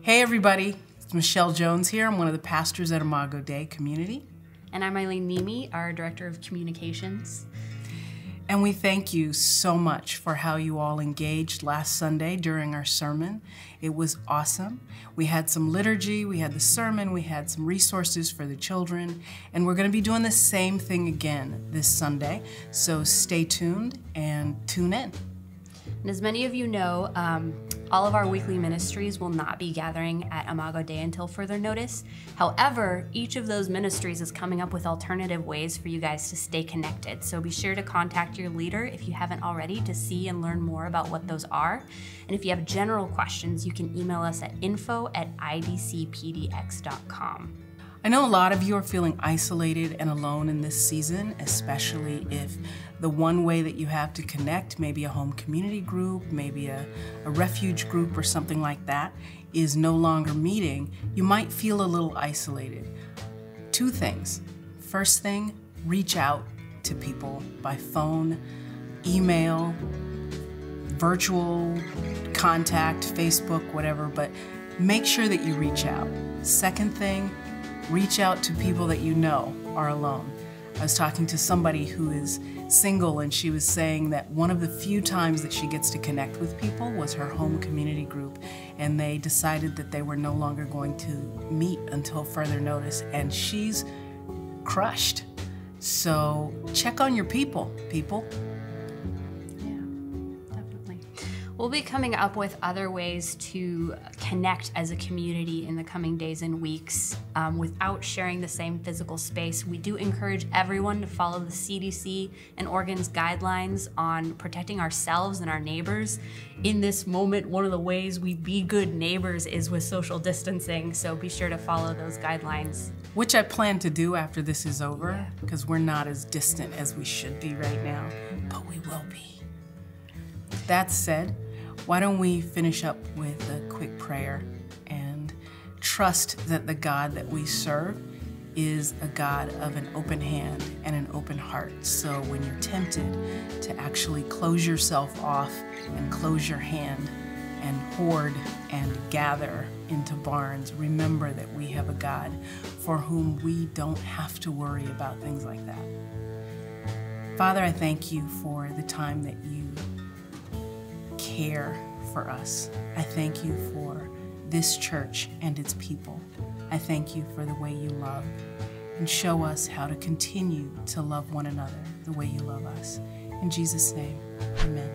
Hey everybody, it's Michelle Jones here. I'm one of the pastors at Imago Dei Community. And I'm Ailin Neimi, our Director of Communications. And we thank you so much for how you all engaged last Sunday during our sermon. It was awesome. We had some liturgy, we had the sermon, we had some resources for the children, and we're going to be doing the same thing again this Sunday. So stay tuned and tune in. And as many of you know, all of our weekly ministries will not be gathering at Imago Dei until further notice. However, each of those ministries is coming up with alternative ways for you guys to stay connected. So be sure to contact your leader if you haven't already to see and learn more about what those are. And if you have general questions, you can email us at info@idcpdx.com. I know a lot of you are feeling isolated and alone in this season, especially if the one way that you have to connect, maybe a home community group, maybe a refuge group or something like that, is no longer meeting. You might feel a little isolated. Two things. First thing, reach out to people by phone, email, virtual contact, Facebook, whatever, but make sure that you reach out. Second thing, reach out to people that you know are alone. I was talking to somebody who is single, and she was saying that one of the few times that she gets to connect with people was her home community group, and they decided that they were no longer going to meet until further notice, and she's crushed. So check on your people. We'll be coming up with other ways to connect as a community in the coming days and weeks without sharing the same physical space. We do encourage everyone to follow the CDC and Oregon's guidelines on protecting ourselves and our neighbors. In this moment, one of the ways we be good neighbors is with social distancing, so be sure to follow those guidelines. Which I plan to do after this is over, because we're not as distant as we should be right now, but we will be. That said, why don't we finish up with a quick prayer and trust that the God that we serve is a God of an open hand and an open heart. So when you're tempted to actually close yourself off and close your hand and hoard and gather into barns, remember that we have a God for whom we don't have to worry about things like that. Father, I thank you for the time that you care for us. I thank you for this church and its people. I thank you for the way you love, and show us how to continue to love one another the way you love us. In Jesus' name, amen.